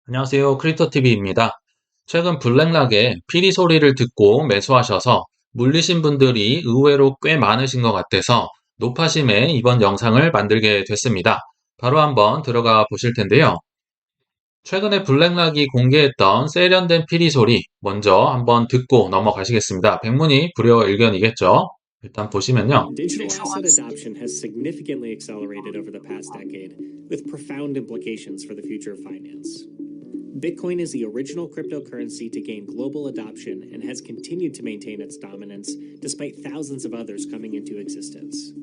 안녕하세요. 크립토TV입니다. 최근 블랙락의 피리 소리를 듣고 매수하셔서 물리신 분들이 의외로 꽤 많으신 것 같아서 높아심에 이번 영상을 만들게 됐습니다. 바로 한번 들어가 보실 텐데요. 최근에 블랙락이 공개했던 세련된 피리 소리 먼저 한번 듣고 넘어가시겠습니다. 백문이 불여일견이겠죠. 일단 보시면요. Digital asset adoption has significantly accelerated over the past decade, with profound implications for the future of finance. Bitcoin is the original cryptocurrency to gain global adoption and has continued to maintain its dominance despite thousands of others coming into existence.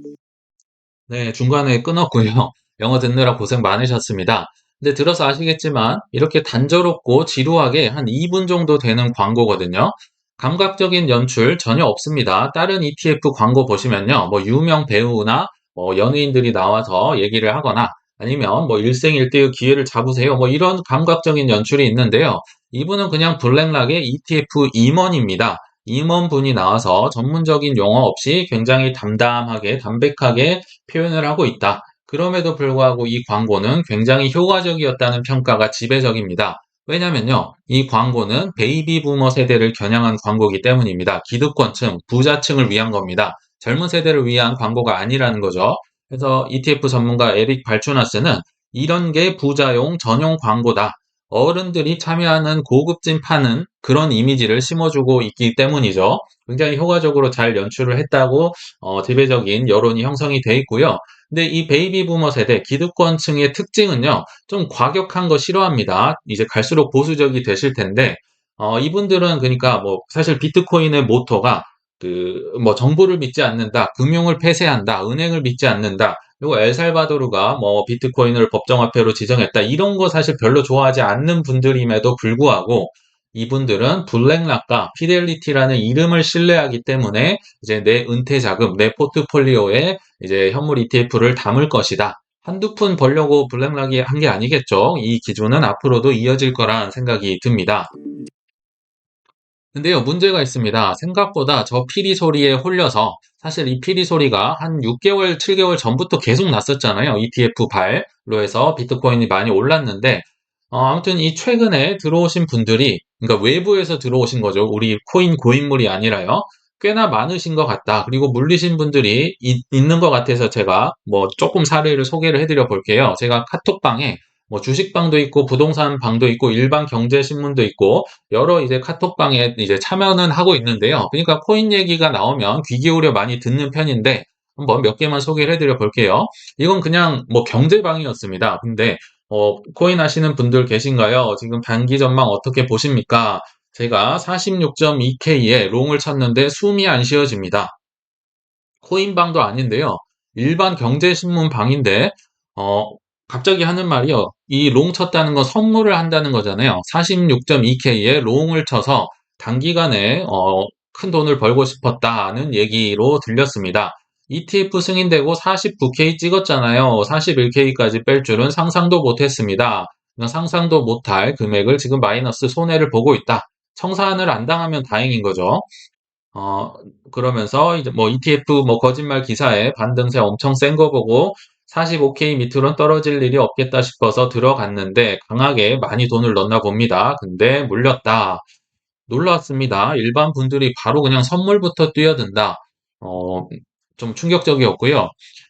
네, 중간에 끊었고요. 영어 듣느라 고생 많으셨습니다. 근데 들어서 아시겠지만 이렇게 단조롭고 지루하게 한 2분 정도 되는 광고거든요. 감각적인 연출 전혀 없습니다. 다른 ETF 광고 보시면요. 뭐 유명 배우나 뭐 연예인들이 나와서 얘기를 하거나 아니면 뭐 일생일대의 기회를 잡으세요. 뭐 이런 감각적인 연출이 있는데요. 이분은 그냥 블랙락의 ETF 임원입니다. 임원분이 나와서 전문적인 용어 없이 굉장히 담담하게 담백하게 표현을 하고 있다. 그럼에도 불구하고 이 광고는 굉장히 효과적이었다는 평가가 지배적입니다. 왜냐면요, 이 광고는 베이비 부머 세대를 겨냥한 광고이기 때문입니다. 기득권층, 부자층을 위한 겁니다. 젊은 세대를 위한 광고가 아니라는 거죠. 그래서 ETF 전문가 에릭 발추나스는 이런 게 부자용 전용 광고다. 어른들이 참여하는 고급진 파는 그런 이미지를 심어주고 있기 때문이죠. 굉장히 효과적으로 잘 연출을 했다고 지배적인 여론이 형성이 돼 있고요. 근데 이 베이비 부머 세대 기득권층의 특징은요, 좀 과격한 거 싫어합니다. 이제 갈수록 보수적이 되실 텐데, 이분들은 그러니까 뭐 사실 비트코인의 모토가 뭐 정부를 믿지 않는다, 금융을 폐쇄한다, 은행을 믿지 않는다. 그리고 엘살바도르가 뭐 비트코인을 법정화폐로 지정했다. 이런 거 사실 별로 좋아하지 않는 분들임에도 불구하고 이분들은 블랙락과 피델리티라는 이름을 신뢰하기 때문에 이제 내 은퇴 자금, 내 포트폴리오에 이제 현물 ETF를 담을 것이다. 한두 푼 벌려고 블랙락이 한 게 아니겠죠. 이 기조는 앞으로도 이어질 거란 생각이 듭니다. 근데요, 문제가 있습니다. 생각보다 저 피리 소리에 홀려서 사실 이 피리 소리가 한 6개월, 7개월 전부터 계속 났었잖아요. ETF 발로 해서 비트코인이 많이 올랐는데 아무튼 이 최근에 들어오신 분들이 그러니까 외부에서 들어오신 거죠. 우리 코인 고인물이 아니라요. 꽤나 많으신 것 같다. 그리고 물리신 분들이 있는 것 같아서 제가 뭐 조금 사례를 소개를 해드려 볼게요. 제가 카톡방에 뭐 주식방도 있고 부동산 방도 있고 일반 경제신문도 있고 여러 이제 카톡방에 이제 참여는 하고 있는데요. 그러니까 코인 얘기가 나오면 귀 기울여 많이 듣는 편인데 한번 몇 개만 소개를 해드려 볼게요. 이건 그냥 뭐 경제방이었습니다. 근데 코인 하시는 분들 계신가요? 지금 단기 전망 어떻게 보십니까? 제가 46.2K에 롱을 쳤는데 숨이 안 쉬어집니다. 코인방도 아닌데요. 일반 경제신문 방인데, 어, 갑자기 하는 말이요. 이 롱 쳤다는 건 선물을 한다는 거잖아요. 46.2K에 롱을 쳐서 단기간에, 큰 돈을 벌고 싶었다는 얘기로 들렸습니다. ETF 승인되고 49K 찍었잖아요. 41K까지 뺄 줄은 상상도 못했습니다. 상상도 못할 금액을 지금 마이너스 손해를 보고 있다. 청산을 안 당하면 다행인 거죠. 어, 그러면서 이제 뭐 ETF 뭐 거짓말 기사에 반등세 엄청 센 거 보고 45K 밑으로는 떨어질 일이 없겠다 싶어서 들어갔는데 강하게 많이 돈을 넣나 봅니다. 근데 물렸다. 놀랐습니다. 일반 분들이 바로 그냥 선물부터 뛰어든다. 어, 좀 충격적이었고요.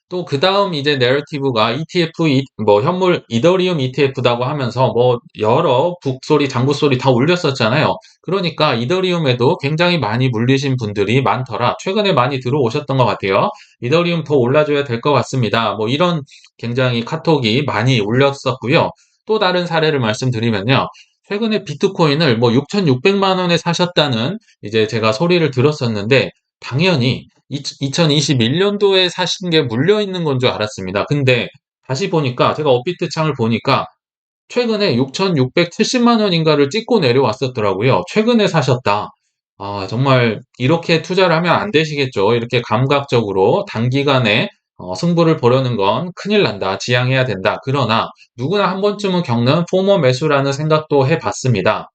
또 그 다음 이제 내러티브가 ETF, 뭐 현물 이더리움 ETF다고 하면서 뭐 여러 북소리, 장구소리 다 울렸었잖아요. 그러니까 이더리움에도 굉장히 많이 물리신 분들이 많더라. 최근에 많이 들어오셨던 것 같아요. 이더리움 더 올라줘야 될 것 같습니다. 뭐 이런 굉장히 카톡이 많이 울렸었고요. 또 다른 사례를 말씀드리면요. 최근에 비트코인을 뭐 6,600만 원에 사셨다는 이제 제가 소리를 들었었는데 당연히 2021년도에 사신 게 물려 있는 건 줄 알았습니다. 근데 다시 보니까 제가 업비트 창을 보니까 최근에 6,670만 원인가를 찍고 내려왔었더라고요. 최근에 사셨다. 아, 정말 이렇게 투자를 하면 안 되시겠죠. 이렇게 감각적으로 단기간에 승부를 보려는 건 큰일 난다. 지양해야 된다. 그러나 누구나 한 번쯤은 겪는 포모 매수라는 생각도 해봤습니다.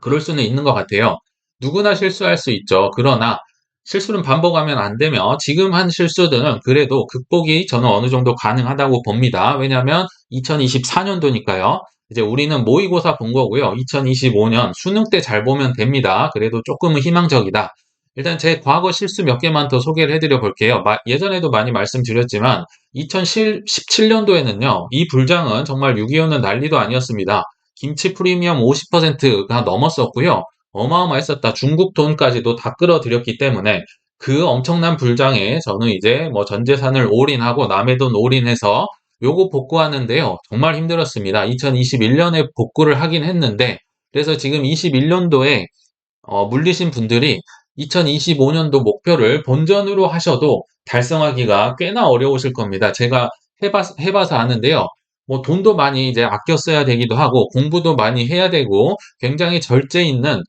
그럴 수는 있는 것 같아요. 누구나 실수할 수 있죠. 그러나 실수는 반복하면 안 되며 지금 한 실수들은 그래도 극복이 저는 어느 정도 가능하다고 봅니다. 왜냐하면 2024년도니까요. 이제 우리는 모의고사 본 거고요. 2025년 수능 때 잘 보면 됩니다. 그래도 조금은 희망적이다. 일단 제 과거 실수 몇 개만 더 소개를 해드려 볼게요. 예전에도 많이 말씀드렸지만 2017년도에는요. 이 불장은 정말 6.25는 난리도 아니었습니다. 김치 프리미엄 50%가 넘었었고요. 어마어마했었다. 중국 돈까지도 다 끌어들였기 때문에 그 엄청난 불장에 저는 이제 뭐 전 재산을 올인하고 남의 돈 올인해서 요거 복구하는데요. 정말 힘들었습니다. 2021년에 복구를 하긴 했는데 그래서 지금 21년도에 물리신 분들이 2025년도 목표를 본전으로 하셔도 달성하기가 꽤나 어려우실 겁니다. 제가 해봐서 아는데요. 뭐 돈도 많이 이제 아껴 써야 되기도 하고 공부도 많이 해야 되고 굉장히 절제 있는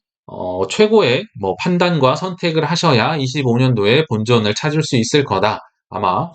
최고의 뭐 판단과 선택을 하셔야 25년도에 본전을 찾을 수 있을 거다. 아마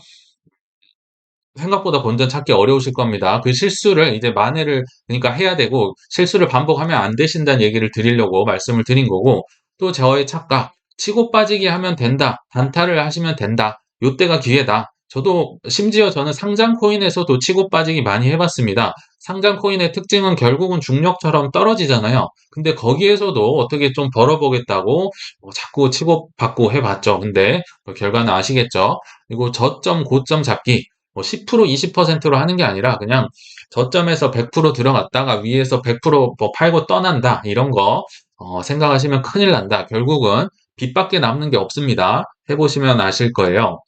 생각보다 본전 찾기 어려우실 겁니다. 그 실수를 이제 만회를 그러니까 해야 되고 실수를 반복하면 안 되신다는 얘기를 드리려고 말씀을 드린 거고 또 저의 착각 치고 빠지기 하면 된다. 단타를 하시면 된다. 요때가 기회다. 저도 심지어 저는 상장 코인에서도 치고 빠지기 많이 해봤습니다. 상장 코인의 특징은 결국은 중력처럼 떨어지잖아요. 근데 거기에서도 어떻게 좀 벌어보겠다고 자꾸 치고 받고 해봤죠. 근데 결과는 아시겠죠? 그리고 저점 고점 잡기 뭐 10%, 20%로 하는 게 아니라 그냥 저점에서 100% 들어갔다가 위에서 100%뭐 팔고 떠난다. 이런 거 생각하시면 큰일 난다. 결국은 빚밖에 남는 게 없습니다. 해보시면 아실 거예요.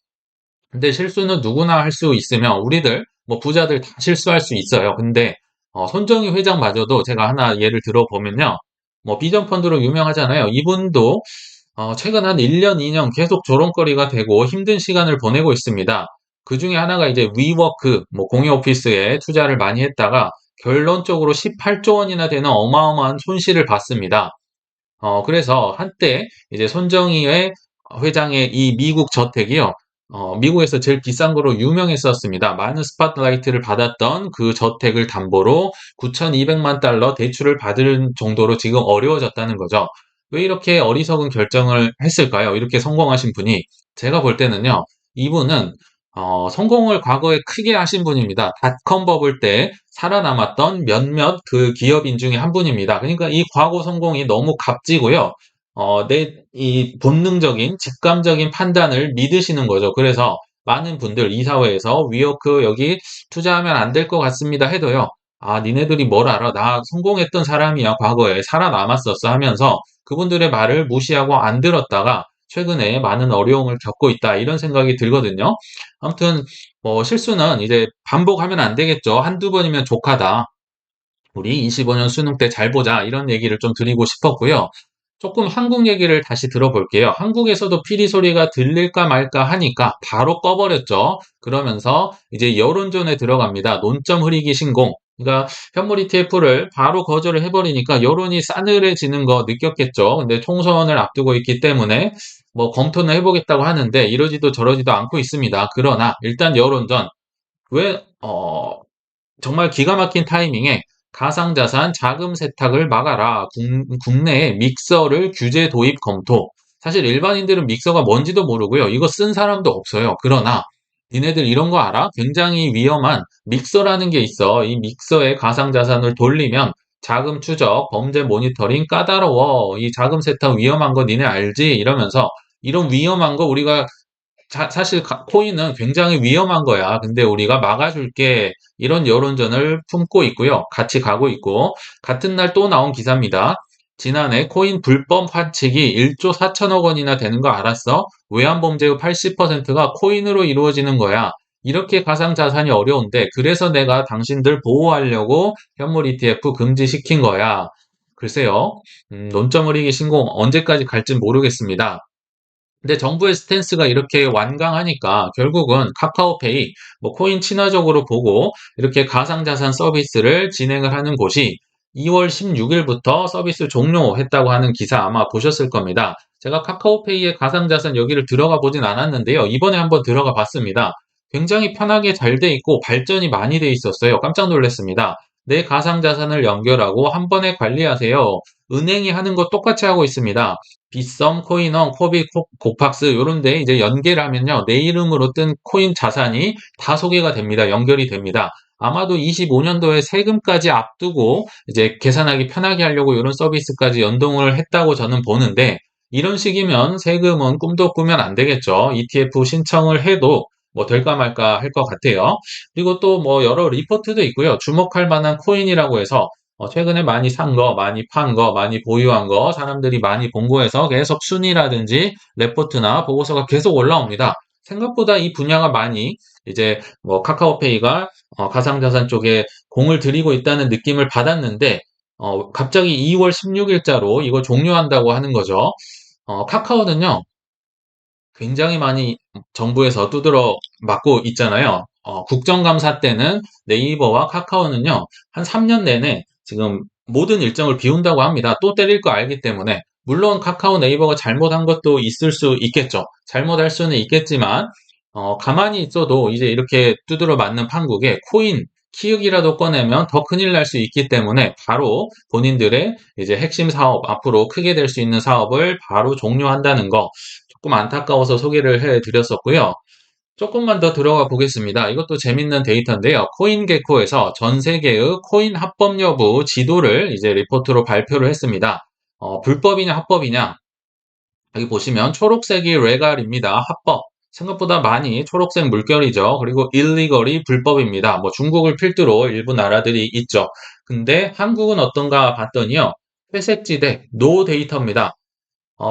근데 실수는 누구나 할 수 있으면 우리들 뭐 부자들 다 실수할 수 있어요. 근데 손정희 회장마저도 제가 하나 예를 들어보면요. 뭐 비전펀드로 유명하잖아요. 이분도 최근 한 1년, 2년 계속 조롱거리가 되고 힘든 시간을 보내고 있습니다. 그 중에 하나가 이제 위워크, 뭐 공유 오피스에 투자를 많이 했다가 결론적으로 18조 원이나 되는 어마어마한 손실을 봤습니다. 그래서 한때 이제 손정희 회장의 이 미국 저택이요. 미국에서 제일 비싼 거로 유명했었습니다. 많은 스팟라이트를 받았던 그 저택을 담보로 9,200만 달러 대출을 받을 정도로 지금 어려워졌다는 거죠. 왜 이렇게 어리석은 결정을 했을까요? 이렇게 성공하신 분이. 제가 볼 때는요. 이분은 성공을 과거에 크게 하신 분입니다. 닷컴 버블 때 살아남았던 몇몇 그 기업인 중에 한 분입니다. 그러니까 이 과거 성공이 너무 값지고요. 이 본능적인, 직감적인 판단을 믿으시는 거죠. 그래서 많은 분들, 이 사회에서 위워크 여기 투자하면 안 될 것 같습니다 해도요. 아, 니네들이 뭘 알아? 나 성공했던 사람이야, 과거에. 살아남았었어 하면서 그분들의 말을 무시하고 안 들었다가 최근에 많은 어려움을 겪고 있다. 이런 생각이 들거든요. 아무튼, 뭐, 실수는 이제 반복하면 안 되겠죠. 한두 번이면 족하다. 우리 25년 수능 때 잘 보자. 이런 얘기를 좀 드리고 싶었고요. 조금 한국 얘기를 다시 들어볼게요. 한국에서도 피리 소리가 들릴까 말까 하니까 바로 꺼버렸죠. 그러면서 이제 여론전에 들어갑니다. 논점 흐리기 신공. 그러니까 현물 ETF를 바로 거절을 해버리니까 여론이 싸늘해지는 거 느꼈겠죠. 근데 총선을 앞두고 있기 때문에 뭐 검토는 해보겠다고 하는데 이러지도 저러지도 않고 있습니다. 그러나 일단 여론전 왜 정말 기가 막힌 타이밍에 가상자산 자금 세탁을 막아라. 국내에 믹서를 규제 도입 검토. 사실 일반인들은 믹서가 뭔지도 모르고요. 이거 쓴 사람도 없어요. 그러나 니네들 이런 거 알아? 굉장히 위험한 믹서라는 게 있어. 이 믹서에 가상자산을 돌리면 자금 추적, 범죄 모니터링 까다로워. 이 자금 세탁 위험한 거 니네 알지? 이러면서 이런 위험한 거 우리가 사실 코인은 굉장히 위험한 거야. 근데 우리가 막아줄게. 이런 여론전을 품고 있고요. 같이 가고 있고. 같은 날 또 나온 기사입니다. 지난해 코인 불법 환칙이 1조 4천억 원이나 되는 거 알았어? 외환범죄의 80%가 코인으로 이루어지는 거야. 이렇게 가상자산이 어려운데, 그래서 내가 당신들 보호하려고 현물 ETF 금지시킨 거야. 글쎄요, 논점 흐리기 신공 언제까지 갈지 모르겠습니다. 근데 정부의 스탠스가 이렇게 완강하니까 결국은 카카오페이, 뭐 코인 친화적으로 보고 이렇게 가상자산 서비스를 진행을 하는 곳이 2월 16일부터 서비스 종료했다고 하는 기사 아마 보셨을 겁니다. 제가 카카오페이의 가상자산 여기를 들어가 보진 않았는데요. 이번에 한번 들어가 봤습니다. 굉장히 편하게 잘 돼 있고 발전이 많이 돼 있었어요. 깜짝 놀랐습니다. 내 가상자산을 연결하고 한 번에 관리하세요. 은행이 하는 거 똑같이 하고 있습니다. 빗썸, 코인원, 코비, 고팍스 요런 데 이제 연계를 하면요. 내 이름으로 뜬 코인 자산이 다 소개가 됩니다. 연결이 됩니다. 아마도 25년도에 세금까지 앞두고 이제 계산하기 편하게 하려고 이런 서비스까지 연동을 했다고 저는 보는데 이런 식이면 세금은 꿈도 꾸면 안 되겠죠. ETF 신청을 해도 뭐 될까 말까 할 것 같아요. 그리고 또 뭐 여러 리포트도 있고요. 주목할 만한 코인이라고 해서 최근에 많이 산 거, 많이 판 거, 많이 보유한 거, 사람들이 많이 본 거에서 계속 순위라든지 레포트나 보고서가 계속 올라옵니다. 생각보다 이 분야가 많이 이제 뭐 카카오페이가 가상자산 쪽에 공을 들이고 있다는 느낌을 받았는데 갑자기 2월 16일자로 이거 종료한다고 하는 거죠. 카카오는요, 굉장히 많이 정부에서 두드러 맞고 있잖아요. 국정감사 때는 네이버와 카카오는요, 한 3년 내내 지금 모든 일정을 비운다고 합니다. 또 때릴 거 알기 때문에. 물론 카카오 네이버가 잘못한 것도 있을 수 있겠죠. 잘못할 수는 있겠지만, 가만히 있어도 이제 이렇게 두드러 맞는 판국에 코인, 키읔이라도 꺼내면 더 큰일 날 수 있기 때문에 바로 본인들의 이제 핵심 사업, 앞으로 크게 될 수 있는 사업을 바로 종료한다는 거, 조금 안타까워서 소개를 해드렸었고요. 조금만 더 들어가 보겠습니다. 이것도 재밌는 데이터인데요. 코인게코에서 전 세계의 코인 합법 여부 지도를 이제 리포트로 발표를 했습니다. 불법이냐 합법이냐 여기 보시면 초록색이 레갈입니다. 합법. 생각보다 많이 초록색 물결이죠. 그리고 일리걸이 불법입니다. 뭐 중국을 필두로 일부 나라들이 있죠. 근데 한국은 어떤가 봤더니요. 회색지대 노 데이터입니다.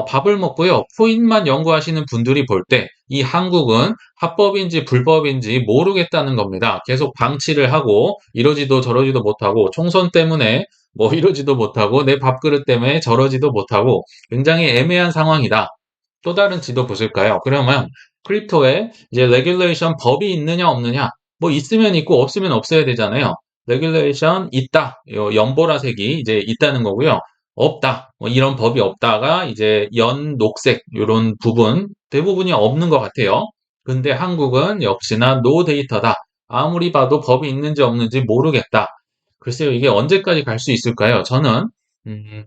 밥을 먹고요. 코인만 연구하시는 분들이 볼 때 이 한국은 합법인지 불법인지 모르겠다는 겁니다. 계속 방치를 하고 이러지도 저러지도 못하고 총선 때문에 뭐 이러지도 못하고 내 밥그릇 때문에 저러지도 못하고 굉장히 애매한 상황이다. 또 다른 지도 보실까요? 그러면 크립토에 이제 레귤레이션 법이 있느냐 없느냐 뭐 있으면 있고 없으면 없어야 되잖아요. 레귤레이션 있다. 요 연보라색이 이제 있다는 거고요. 없다. 뭐 이런 법이 없다가 이제 녹색 요런 부분 대부분이 없는 것 같아요. 근데 한국은 역시나 노 데이터다. 아무리 봐도 법이 있는지 없는지 모르겠다. 글쎄요, 이게 언제까지 갈 수 있을까요? 저는 음,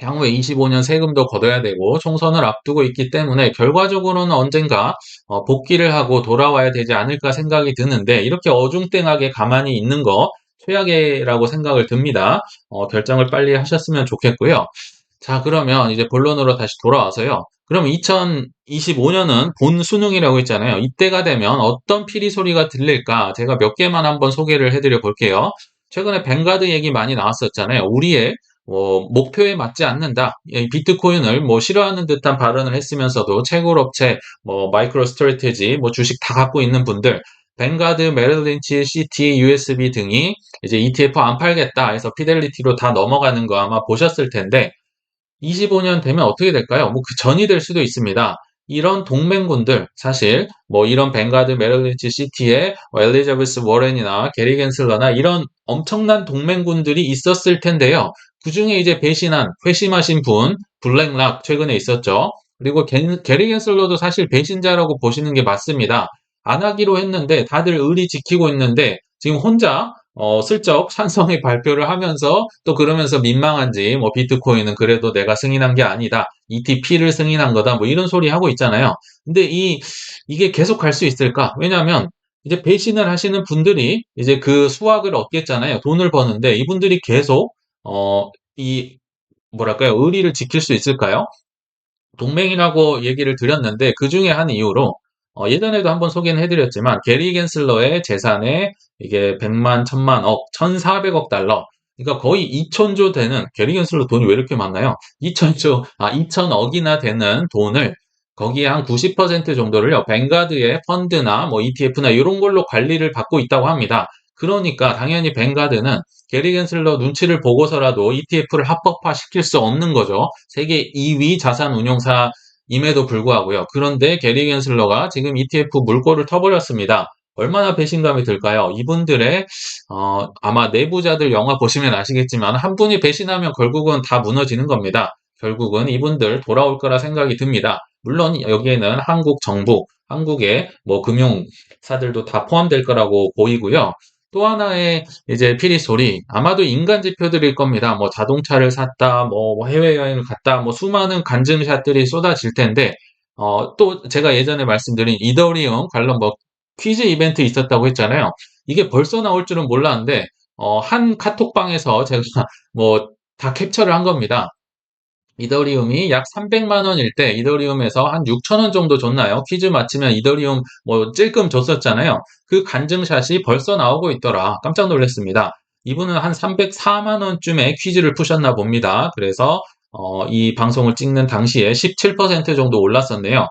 향후에 25년 세금도 걷어야 되고 총선을 앞두고 있기 때문에 결과적으로는 언젠가 복귀를 하고 돌아와야 되지 않을까 생각이 드는데 이렇게 어중땡하게 가만히 있는 거 최악이라고 생각을 듭니다. 결정을 빨리 하셨으면 좋겠고요. 자, 그러면 이제 본론으로 다시 돌아와서요. 그럼 2025년은 본 수능이라고 했잖아요. 이때가 되면 어떤 피리 소리가 들릴까? 제가 몇 개만 한번 소개를 해드려 볼게요. 최근에 뱅가드 얘기 많이 나왔었잖아요. 우리의 목표에 맞지 않는다. 이 비트코인을 뭐 싫어하는 듯한 발언을 했으면서도 채굴업체, 뭐 마이크로 스트래테지, 뭐 주식 다 갖고 있는 분들, 뱅가드, 메릴린치, CT, USB 등이 이제 ETF 안 팔겠다 해서 피델리티로 다 넘어가는 거 아마 보셨을 텐데 25년 되면 어떻게 될까요? 뭐 그 전이 될 수도 있습니다. 이런 동맹군들 사실 뭐 이런 뱅가드, 메릴린치, 시티에 엘리자베스 워렌이나 게리 겐슬러나 이런 엄청난 동맹군들이 있었을 텐데요. 그중에 이제 배신한 회심하신 분 블랙락 최근에 있었죠. 그리고 게리 겐슬러도 사실 배신자라고 보시는 게 맞습니다. 안 하기로 했는데 다들 의리 지키고 있는데 지금 혼자 슬쩍 찬성의 발표를 하면서 또 그러면서 민망한지 뭐 비트코인은 그래도 내가 승인한 게 아니다. ETP를 승인한 거다. 뭐 이런 소리 하고 있잖아요. 근데 이게 계속 갈 수 있을까? 왜냐하면 이제 배신을 하시는 분들이 이제 그 수확을 얻겠잖아요. 돈을 버는데 이분들이 계속 이 뭐랄까요? 의리를 지킬 수 있을까요? 동맹이라고 얘기를 드렸는데 그 중에 한 이유로 예전에도 한번 소개는 해드렸지만 게리 겐슬러의 재산에 이게 100만, 1000만 억, 1400억 달러 그러니까 거의 2000조 되는 게리 겐슬러 돈이 왜 이렇게 많나요? 2000조, 2000억이나 되는 돈을 거기에 한 90% 정도를요, 뱅가드의 펀드나 뭐 ETF나 이런 걸로 관리를 받고 있다고 합니다. 그러니까 당연히 뱅가드는 게리 겐슬러 눈치를 보고서라도 ETF를 합법화 시킬 수 없는 거죠. 세계 2위 자산 운용사임에도 불구하고요. 그런데 게리 겐슬러가 지금 ETF 물꼬를 터버렸습니다. 얼마나 배신감이 들까요? 이분들의 아마 내부자들 영화 보시면 아시겠지만 한 분이 배신하면 결국은 다 무너지는 겁니다. 결국은 이분들 돌아올 거라 생각이 듭니다. 물론 여기에는 한국 정부, 한국의 뭐 금융사들도 다 포함될 거라고 보이고요. 또 하나의 이제 피리 소리 아마도 인간 지표들일 겁니다. 뭐 자동차를 샀다, 뭐 해외여행을 갔다, 뭐 수많은 간증샷들이 쏟아질 텐데 또 제가 예전에 말씀드린 이더리움 관련 뭐 퀴즈 이벤트 있었다고 했잖아요. 이게 벌써 나올 줄은 몰랐는데, 한 카톡방에서 제가 뭐 다 캡처를 한 겁니다. 이더리움이 약 300만 원일 때 이더리움에서 한 6천 원 정도 줬나요? 퀴즈 맞히면 이더리움 뭐 찔끔 줬었잖아요. 그 간증샷이 벌써 나오고 있더라. 깜짝 놀랐습니다. 이분은 한 304만 원쯤에 퀴즈를 푸셨나 봅니다. 그래서 이 방송을 찍는 당시에 17% 정도 올랐었네요.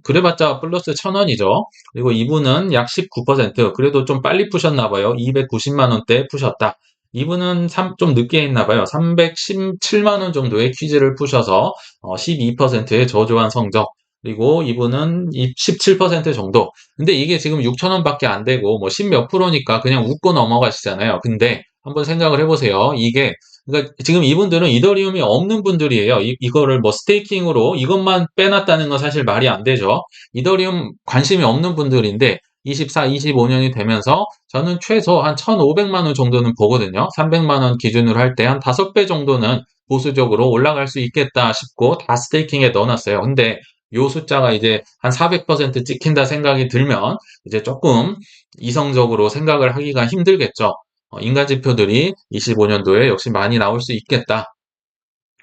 그래봤자 플러스 1,000원이죠. 그리고 이분은 약 19%, 그래도 좀 빨리 푸셨나 봐요. 290만 원대 푸셨다. 이분은 좀 늦게 했나 봐요. 317만 원 정도의 퀴즈를 푸셔서 12%의 저조한 성적. 그리고 이분은 17% 정도. 근데 이게 지금 6천 원밖에 안 되고 뭐 10 몇 프로니까 그냥 웃고 넘어가시잖아요. 근데 한번 생각을 해보세요. 이게 그러니까 지금 이분들은 이더리움이 없는 분들이에요. 이거를 뭐 스테이킹으로 이것만 빼놨다는 건 사실 말이 안 되죠. 이더리움 관심이 없는 분들인데 24, 25년이 되면서 저는 최소 한 1,500만 원 정도는 보거든요. 300만 원 기준으로 할 때 한 5배 정도는 보수적으로 올라갈 수 있겠다 싶고 다 스테이킹에 넣어놨어요. 근데 요 숫자가 이제 한 400% 찍힌다 생각이 들면 이제 조금 이성적으로 생각을 하기가 힘들겠죠. 인간 지표들이 25년도에 역시 많이 나올 수 있겠다.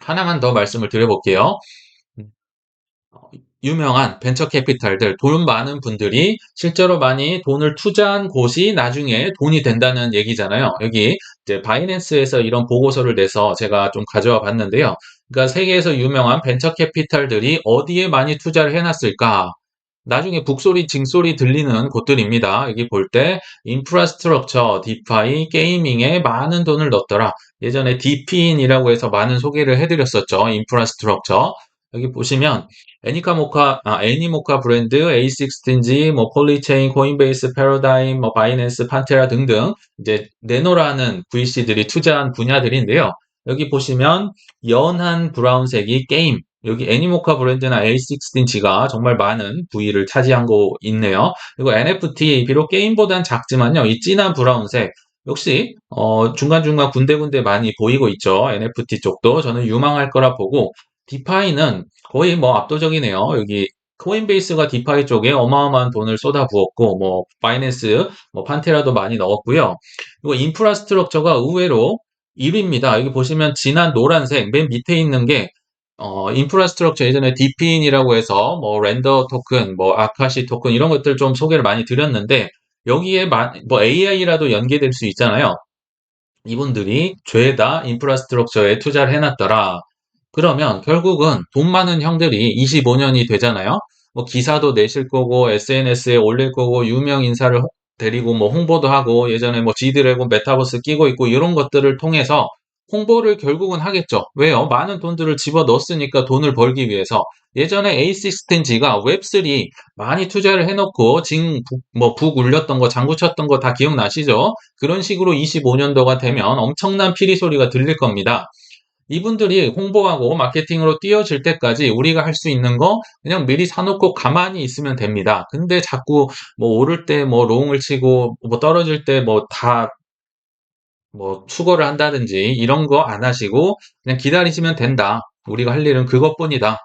하나만 더 말씀을 드려볼게요. 어, 유명한 벤처 캐피탈들, 돈 많은 분들이 실제로 많이 돈을 투자한 곳이 나중에 돈이 된다는 얘기잖아요. 여기 이제 바이낸스에서 이런 보고서를 내서 제가 좀 가져와 봤는데요. 그러니까 세계에서 유명한 벤처 캐피탈들이 어디에 많이 투자를 해놨을까? 나중에 북소리, 징소리 들리는 곳들입니다. 여기 볼 때 인프라스트럭처, 디파이, 게이밍에 많은 돈을 넣었더라. 예전에 디피인이라고 해서 많은 소개를 해드렸었죠. 인프라스트럭처. 여기 보시면 애니모카 브랜드, A16G, 뭐 폴리체인, 코인베이스, 패러다임, 뭐 바이낸스, 판테라 등등 이제 내노라는 VC들이 투자한 분야들인데요. 여기 보시면 연한 브라운색이 게임, 여기 애니모카 브랜드나 A16G가 정말 많은 부위를 차지한 거 있네요. 그리고 NFT, 비록 게임보단 작지만요, 이 진한 브라운색, 역시 중간중간 군데군데 많이 보이고 있죠. NFT 쪽도 저는 유망할 거라 보고, 디파이는 거의 뭐 압도적이네요. 여기 코인베이스가 디파이 쪽에 어마어마한 돈을 쏟아부었고, 뭐 바이낸스, 뭐 판테라도 많이 넣었고요. 그리고 인프라스트럭처가 의외로 1위입니다. 여기 보시면 진한 노란색 맨 밑에 있는 게 인프라스트럭처 예전에 디핀이라고 해서 뭐 렌더 토큰, 뭐 아카시 토큰 이런 것들 좀 소개를 많이 드렸는데 여기에 뭐 AI라도 연계될 수 있잖아요. 이분들이 죄다 인프라스트럭처에 투자를 해놨더라. 그러면 결국은 돈 많은 형들이 25년이 되잖아요. 뭐 기사도 내실 거고 SNS에 올릴 거고 유명 인사를 데리고 뭐 홍보도 하고 예전에 뭐 G드래곤 메타버스 끼고 있고 이런 것들을 통해서 홍보를 결국은 하겠죠. 왜요? 많은 돈들을 집어 넣었으니까 돈을 벌기 위해서. 예전에 A16G가 웹3 많이 투자를 해놓고 북 울렸던 거, 장구 쳤던 거 다 기억나시죠? 그런 식으로 25년도가 되면 엄청난 피리 소리가 들릴 겁니다. 이분들이 홍보하고 마케팅으로 띄워질 때까지 우리가 할 수 있는 거 그냥 미리 사놓고 가만히 있으면 됩니다. 근데 자꾸 뭐 오를 때 뭐 롱을 치고 뭐 떨어질 때 뭐 추월을 한다든지 이런 거 안 하시고 그냥 기다리시면 된다. 우리가 할 일은 그것뿐이다.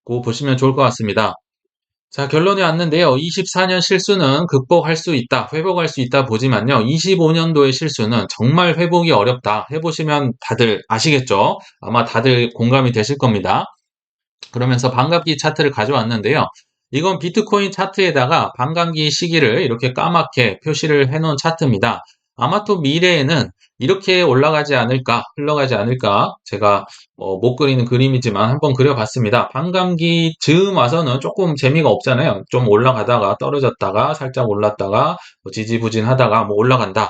고 보시면 좋을 것 같습니다. 자, 결론이 왔는데요. 24년 실수는 극복할 수 있다, 회복할 수 있다 보지만요. 25년도의 실수는 정말 회복이 어렵다. 해보시면 다들 아시겠죠? 아마 다들 공감이 되실 겁니다. 그러면서 반감기 차트를 가져왔는데요. 이건 비트코인 차트에다가 반감기 시기를 이렇게 까맣게 표시를 해놓은 차트입니다. 아마 또 미래에는 이렇게 올라가지 않을까, 흘러가지 않을까, 제가 못 그리는 그림이지만 한번 그려봤습니다. 반감기 즈음 와서는 조금 재미가 없잖아요. 좀 올라가다가 떨어졌다가 살짝 올랐다가 지지부진하다가 뭐 올라간다.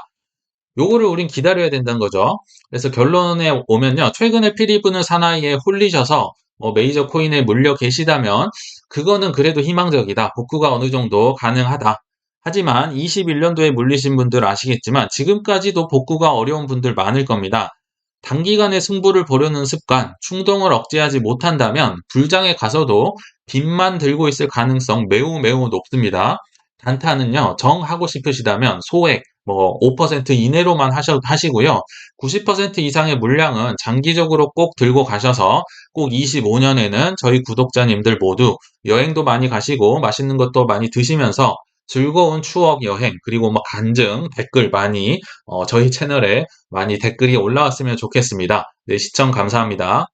요거를 우린 기다려야 된다는 거죠. 그래서 결론에 오면요. 최근에 피리 부는 사나이에 홀리셔서 메이저 코인에 물려 계시다면 그거는 그래도 희망적이다. 복구가 어느 정도 가능하다. 하지만 21년도에 물리신 분들 아시겠지만 지금까지도 복구가 어려운 분들 많을 겁니다. 단기간에 승부를 보려는 습관, 충동을 억제하지 못한다면 불장에 가서도 빚만 들고 있을 가능성 매우 매우 높습니다. 단타는요, 정하고 싶으시다면 소액, 뭐, 5% 이내로만 하시고요. 90% 이상의 물량은 장기적으로 꼭 들고 가셔서 꼭 25년에는 저희 구독자님들 모두 여행도 많이 가시고 맛있는 것도 많이 드시면서 즐거운 추억 여행, 그리고 뭐 간증, 댓글 많이, 저희 채널에 많이 댓글이 올라왔으면 좋겠습니다. 네, 시청 감사합니다.